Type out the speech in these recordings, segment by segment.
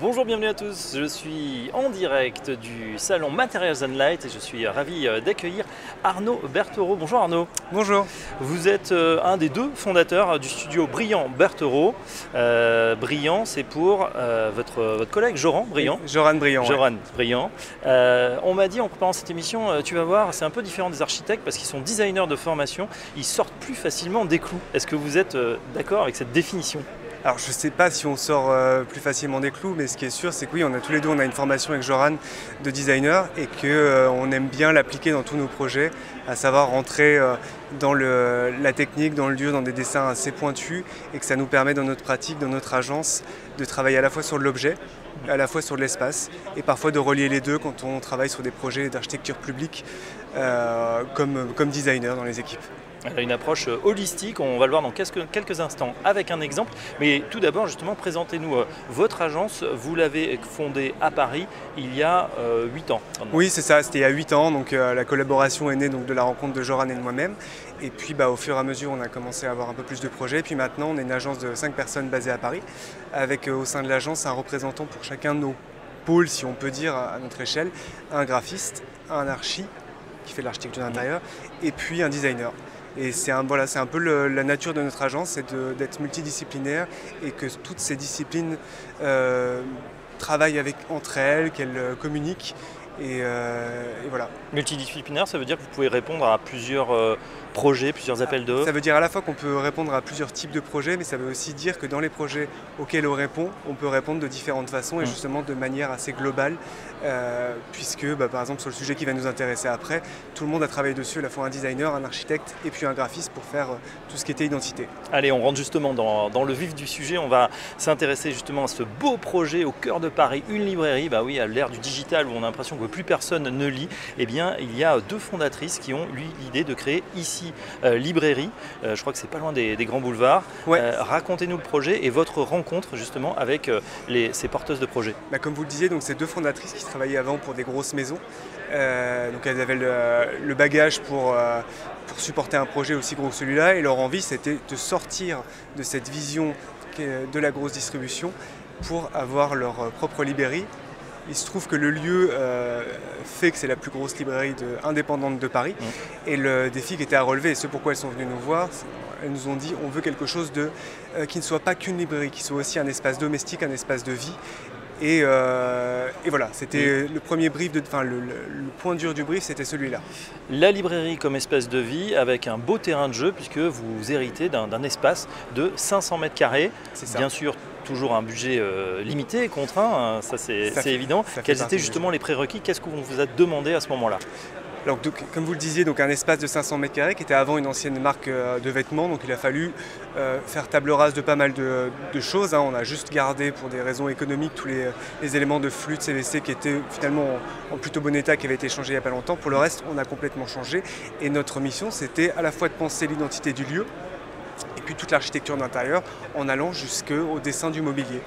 Bonjour, bienvenue à tous, je suis en direct du salon Materials and Light et je suis ravi d'accueillir Arnaud Berthereau. Bonjour Arnaud. Bonjour. Vous êtes un des deux fondateurs du studio Brillant Berthereau. Brillant, c'est pour votre collègue Joran Brillant. Joran Brillant. Joran Brillant. On m'a dit en préparant cette émission, tu vas voir, c'est un peu différent des architectes parce qu'ils sont designers de formation, ils sortent plus facilement des clous. Est-ce que vous êtes d'accord avec cette définition ? Alors je ne sais pas si on sort plus facilement des clous, mais ce qui est sûr, c'est que oui, tous les deux, on a une formation avec Joran de designer et qu'on aime bien l'appliquer dans tous nos projets, à savoir rentrer dans la technique, dans le lieu, dans des dessins assez pointus et que ça nous permet dans notre pratique, dans notre agence, de travailler à la fois sur l'objet, à la fois sur l'espace et parfois de relier les deux quand on travaille sur des projets d'architecture publique comme designer dans les équipes. Elle a une approche holistique, on va le voir dans quelques instants avec un exemple. Mais tout d'abord, justement, présentez-nous votre agence. Vous l'avez fondée à Paris il y a 8 ans. Oui, c'est ça, c'était il y a 8 ans. Donc, la collaboration est née donc, de la rencontre de Joran et de moi-même. Et puis au fur et à mesure, on a commencé à avoir un peu plus de projets. Et puis maintenant, on est une agence de 5 personnes basée à Paris, avec au sein de l'agence un représentant pour chacun de nos pôles, si on peut dire, à notre échelle. Un graphiste, un archi, qui fait de l'architecture d'intérieur, et puis un designer. Et c'est un peu la nature de notre agence, c'est d'être multidisciplinaire et que toutes ces disciplines travaillent entre elles, qu'elles communiquent. Et voilà. Multidisciplinaire, ça veut dire que vous pouvez répondre à plusieurs projets, plusieurs appels d'offres. Ça veut dire à la fois qu'on peut répondre à plusieurs types de projets, mais ça veut aussi dire que dans les projets auxquels on répond, on peut répondre de différentes façons et justement de manière assez globale, puisque par exemple sur le sujet qui va nous intéresser après, tout le monde a travaillé dessus, à la fois un designer, un architecte et puis un graphiste pour faire tout ce qui était identité. Allez, on rentre justement dans le vif du sujet, on va s'intéresser justement à ce beau projet au cœur de Paris, une librairie. Bah oui, à l'ère du digital où on a l'impression que plus personne ne lit, eh bien il y a deux fondatrices qui ont eu l'idée de créer ici librairie. Je crois que c'est pas loin des grands boulevards. Ouais. Racontez-nous le projet et votre rencontre justement avec ces porteuses de projets. Comme vous le disiez, c'est deux fondatrices qui travaillaient avant pour des grosses maisons. Donc elles avaient le bagage pour supporter un projet aussi gros que celui-là et leur envie c'était de sortir de cette vision de la grosse distribution pour avoir leur propre librairie. Il se trouve que le lieu fait que c'est la plus grosse librairie indépendante de Paris. Et le défi qui était à relever, et ce pourquoi elles sont venues nous voir, elles nous ont dit on veut quelque chose qui ne soit pas qu'une librairie, qui soit aussi un espace domestique, un espace de vie. Et voilà, c'était le premier brief, le point dur du brief, c'était celui-là. La librairie comme espace de vie avec un beau terrain de jeu puisque vous héritez d'un espace de 500 mètres carrés. C'est ça. Bien sûr, toujours un budget limité et contraint, ça c'est évident. Quels étaient justement les prérequis? Qu'est-ce qu'on vous a demandé à ce moment-là? Alors, comme vous le disiez, un espace de 500 mètres carrés qui était avant une ancienne marque de vêtements, donc il a fallu faire table rase de pas mal de choses. On a juste gardé pour des raisons économiques tous les éléments de flux de CVC qui étaient finalement en plutôt bon état, qui avaient été changés il n'y a pas longtemps. Pour le reste, on a complètement changé et notre mission c'était à la fois de penser l'identité du lieu et puis toute l'architecture d'intérieur en allant jusqu'au dessin du mobilier.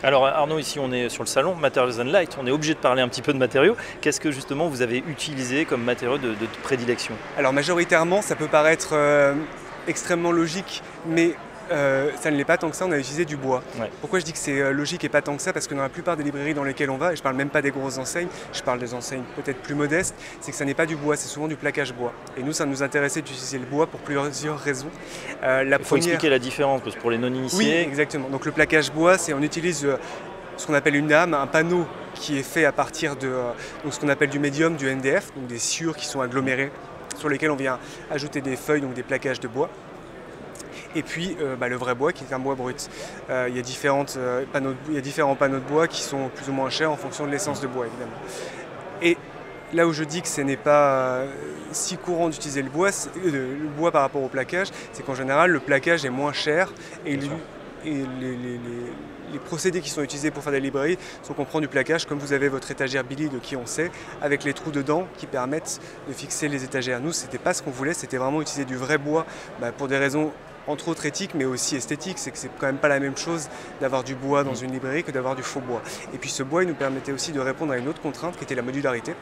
Alors Arnaud, ici on est sur le salon Materials and Light, on est obligé de parler un petit peu de matériaux. Qu'est-ce que justement vous avez utilisé comme matériaux de prédilection? Alors majoritairement, ça peut paraître extrêmement logique, mais ça ne l'est pas tant que ça, on a utilisé du bois. Ouais. Pourquoi je dis que c'est logique et pas tant que ça? Parce que dans la plupart des librairies dans lesquelles on va, et je ne parle même pas des grosses enseignes, je parle des enseignes peut-être plus modestes, c'est que ça n'est pas du bois, c'est souvent du plaquage bois. Et nous, ça nous intéressait d'utiliser le bois pour plusieurs raisons. Il faut expliquer la différence, parce que pour les non-initiés... Oui, exactement. Donc le plaquage bois, on utilise ce qu'on appelle une lame, un panneau qui est fait à partir de ce qu'on appelle du médium, du MDF, donc des sciures qui sont agglomérées, sur lesquelles on vient ajouter des feuilles, donc des plaquages de bois. Et puis le vrai bois qui est un bois brut. Il y a différents panneaux de bois qui sont plus ou moins chers en fonction de l'essence de bois évidemment. Et là où je dis que ce n'est pas si courant d'utiliser le bois par rapport au plaquage, c'est qu'en général le plaquage est moins cher et les procédés qui sont utilisés pour faire des librairies sont qu'on prend du plaquage comme vous avez votre étagère Billy de qui on sait, avec les trous dedans qui permettent de fixer les étagères. Nous, c'était pas ce qu'on voulait, c'était vraiment utiliser du vrai bois pour des raisons entre autres éthiques mais aussi esthétiques, c'est que c'est quand même pas la même chose d'avoir du bois dans une librairie que d'avoir du faux bois. Et puis ce bois il nous permettait aussi de répondre à une autre contrainte qui était la modularité.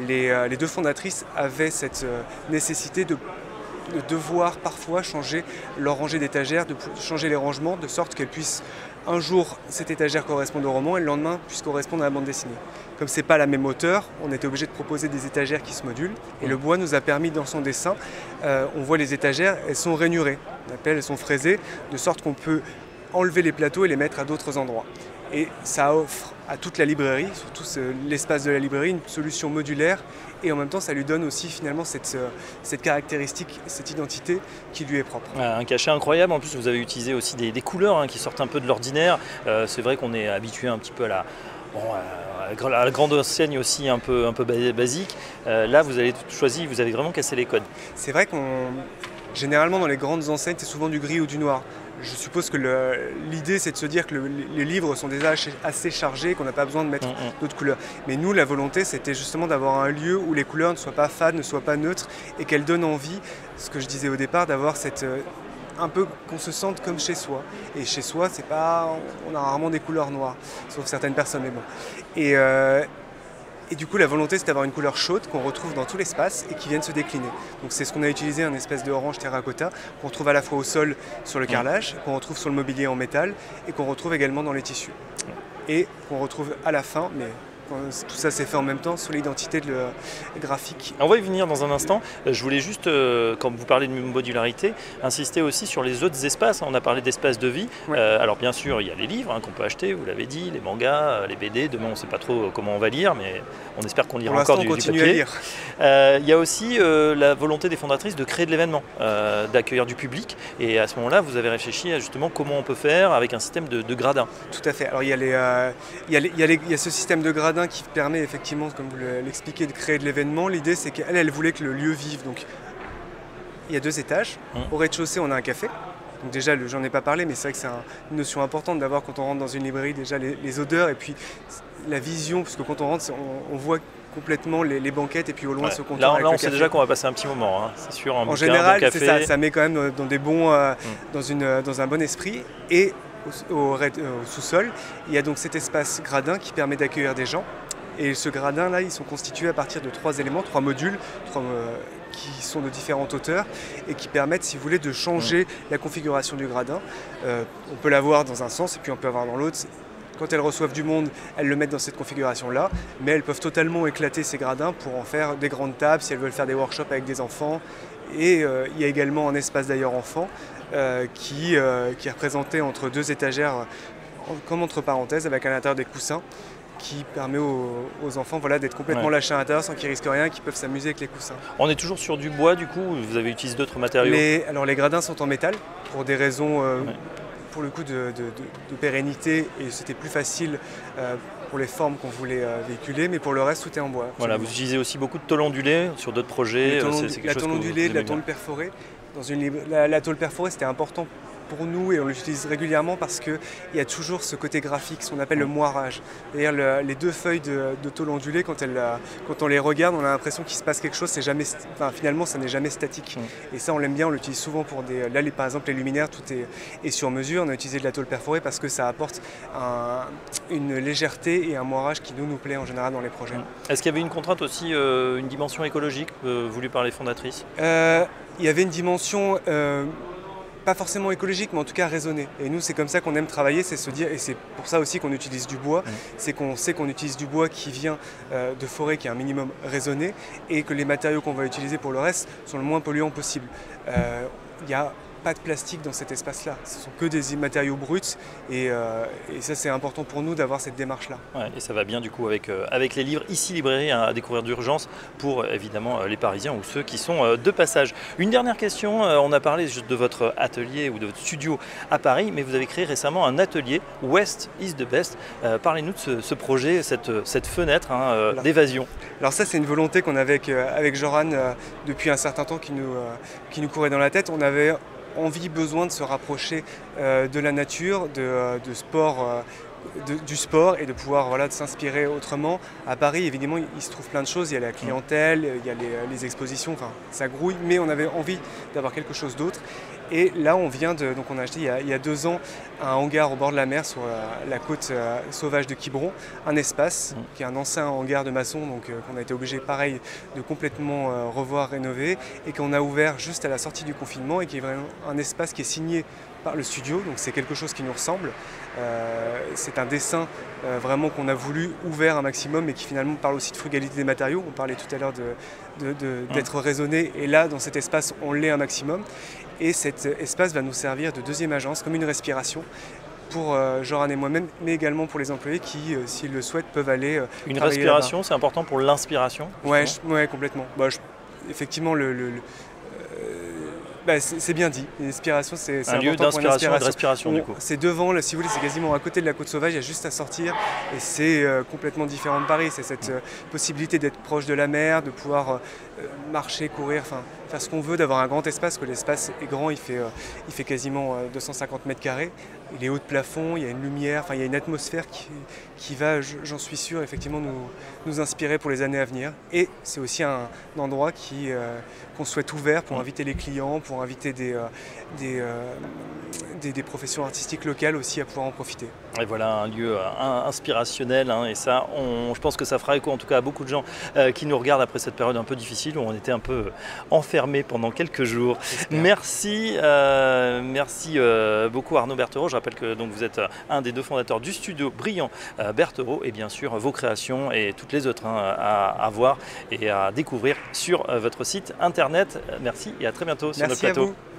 Les deux fondatrices avaient cette nécessité de devoir parfois changer leur rangée d'étagères, de changer les rangements de sorte qu'elles puissent un jour cette étagère corresponde au roman et le lendemain puisse correspondre à la bande dessinée. Comme c'est pas la même hauteur, on était obligé de proposer des étagères qui se modulent et le bois nous a permis dans son dessin, on voit les étagères, elles sont rainurées, elles sont fraisées, de sorte qu'on peut enlever les plateaux et les mettre à d'autres endroits. Et ça offre à toute la librairie, surtout l'espace de la librairie, une solution modulaire et en même temps ça lui donne aussi finalement cette caractéristique, cette identité qui lui est propre. Un cachet incroyable, en plus vous avez utilisé aussi des couleurs qui sortent un peu de l'ordinaire. C'est vrai qu'on est habitué un petit peu à la grande enseigne aussi un peu basique. Là vous avez choisi, vous avez vraiment cassé les codes. C'est vrai généralement dans les grandes enseignes c'est souvent du gris ou du noir. Je suppose que l'idée c'est de se dire que les livres sont déjà assez chargés, qu'on n'a pas besoin de mettre d'autres couleurs. Mais nous, la volonté c'était justement d'avoir un lieu où les couleurs ne soient pas fades, ne soient pas neutres et qu'elles donnent envie, ce que je disais au départ, d'avoir un peu qu'on se sente comme chez soi. Et chez soi, on a rarement des couleurs noires, sauf certaines personnes, mais bon. Et du coup, la volonté, c'est d'avoir une couleur chaude qu'on retrouve dans tout l'espace et qui vienne se décliner. Donc c'est ce qu'on a utilisé, un espèce de orange terracotta qu'on retrouve à la fois au sol sur le carrelage, qu'on retrouve sur le mobilier en métal et qu'on retrouve également dans les tissus. Et qu'on retrouve à la fin, mais tout ça s'est fait en même temps sur l'identité graphique. On va y venir dans un instant. Je voulais juste, quand vous parlez de modularité, insister aussi sur les autres espaces. On a parlé d'espaces de vie. Ouais. Alors bien sûr, il y a les livres qu'on peut acheter, vous l'avez dit, les mangas, les BD. Demain, on ne sait pas trop comment on va lire, mais on espère qu'on lira encore du papier. À lire. Il y a aussi la volonté des fondatrices de créer de l'événement, d'accueillir du public. Et à ce moment-là, vous avez réfléchi à justement comment on peut faire avec un système de gradins. Tout à fait. Alors il y a ce système de gradins qui permet effectivement, comme vous l'expliquez, de créer de l'événement. L'idée, c'est qu'elle voulait que le lieu vive. Donc, il y a 2 étages. Au rez-de-chaussée, on a un café. Donc déjà, j'en ai pas parlé, mais c'est vrai que c'est une notion importante d'avoir quand on rentre dans une librairie, déjà les odeurs et puis la vision, parce que quand on rentre, on voit complètement les banquettes et puis au loin ce comptoir. Là on sait déjà qu'on va passer un petit moment, c'est sûr. En général, c'est ça met quand même dans des bons, dans un bon esprit. Et au sous-sol, il y a donc cet espace gradin qui permet d'accueillir des gens. Et ce gradin-là, ils sont constitués à partir de 3 éléments, 3 modules qui sont de différentes hauteurs et qui permettent, si vous voulez, de changer la configuration du gradin. On peut l'avoir dans un sens et puis on peut l'avoir dans l'autre. Quand elles reçoivent du monde, elles le mettent dans cette configuration-là, mais elles peuvent totalement éclater ces gradins pour en faire des grandes tables si elles veulent faire des workshops avec des enfants. Et il y a également un espace d'ailleurs enfant qui est représenté entre 2 étagères, comme entre parenthèses, avec à l'intérieur des coussins, qui permet aux enfants d'être complètement lâchés à l'intérieur sans qu'ils risquent rien, qu'ils peuvent s'amuser avec les coussins. On est toujours sur du bois du coup, vous avez utilisé d'autres matériaux? Alors les gradins sont en métal pour des raisons pour le coup de pérennité et c'était plus facile pour les formes qu'on voulait véhiculer, mais pour le reste tout est en bois. Voilà, vous utilisez aussi beaucoup de tôle ondulée sur d'autres projets. La tôle ondulée, de la tôle perforée. La tôle perforée c'était important pour nous et on l'utilise régulièrement parce qu'il y a toujours ce côté graphique, ce qu'on appelle le moirage. C'est-à-dire les 2 feuilles de tôle ondulée, quand on les regarde, on a l'impression qu'il se passe quelque chose, finalement ça n'est jamais statique. Et ça on l'aime bien, on l'utilise souvent pour par exemple les luminaires, tout est sur mesure. On a utilisé de la tôle perforée parce que ça apporte une légèreté et un moirage qui nous plaît en général dans les projets. Est-ce qu'il y avait une contrainte aussi, une dimension écologique voulue par les fondatrices? Il y avait une dimension pas forcément écologique, mais en tout cas raisonnée. Et nous, c'est comme ça qu'on aime travailler, c'est se dire, et c'est pour ça aussi qu'on utilise du bois, c'est qu'on sait qu'on utilise du bois qui vient de forêt, qui est un minimum raisonné, et que les matériaux qu'on va utiliser pour le reste sont le moins polluants possible. Il n'y a pas de plastique dans cet espace-là, ce sont que des matériaux bruts, et ça c'est important pour nous d'avoir cette démarche-là. Ouais, et ça va bien du coup avec les livres, ici librairie à découvrir d'urgence pour évidemment les Parisiens ou ceux qui sont de passage. Une dernière question, on a parlé de votre atelier ou de votre studio à Paris, mais vous avez créé récemment un atelier West is the best. Parlez-nous de ce projet, cette fenêtre d'évasion. Alors ça c'est une volonté qu'on avait avec Joran depuis un certain temps qui nous courait dans la tête. On avait besoin de se rapprocher de la nature, du sport et de pouvoir de s'inspirer autrement. À Paris, évidemment, il se trouve plein de choses. Il y a la clientèle, il y a les expositions, enfin, ça grouille, mais on avait envie d'avoir quelque chose d'autre. Et là, donc on a acheté il y a 2 ans un hangar au bord de la mer sur la côte sauvage de Quiberon, un espace qui est un ancien hangar de maçons, donc qu'on a été obligé, pareil, de complètement revoir, rénover, et qu'on a ouvert juste à la sortie du confinement, et qui est vraiment un espace qui est signé par le studio, donc c'est quelque chose qui nous ressemble. C'est un dessin vraiment qu'on a voulu ouvert un maximum, mais qui finalement parle aussi de frugalité des matériaux. On parlait tout à l'heure d'être raisonné, et là, dans cet espace, on l'est un maximum. Et cet espace va nous servir de deuxième agence, comme une respiration, pour Joran et moi-même, mais également pour les employés qui, s'ils le souhaitent, peuvent aller Une respiration, c'est important pour l'inspiration? Ouais, complètement. Effectivement, c'est bien dit. L'inspiration, c'est un lieu d'inspiration et de respiration, du coup. C'est devant, si vous voulez, c'est quasiment à côté de la côte sauvage, il y a juste à sortir, et c'est complètement différent de Paris. C'est cette possibilité d'être proche de la mer, de pouvoir marcher, courir, faire ce qu'on veut, d'avoir un grand espace, que l'espace est grand, il fait quasiment 250 mètres carrés. Il est haut de plafond, il y a une lumière, il y a une atmosphère qui va, j'en suis sûr, effectivement nous inspirer pour les années à venir. Et c'est aussi un endroit qu'on souhaite ouvert pour inviter les clients, pour inviter des professions artistiques locales aussi à pouvoir en profiter. Et voilà un lieu inspirationnel, et ça, je pense que ça fera écho en tout cas à beaucoup de gens qui nous regardent après cette période un peu difficile où on était un peu enfermés pendant quelques jours. Merci beaucoup Arnaud Berthereau. Je rappelle que donc, vous êtes un des 2 fondateurs du studio Brillant Berthereau, et bien sûr vos créations et toutes les autres à voir et à découvrir sur votre site internet. Merci et à très bientôt sur notre plateau. Merci à vous.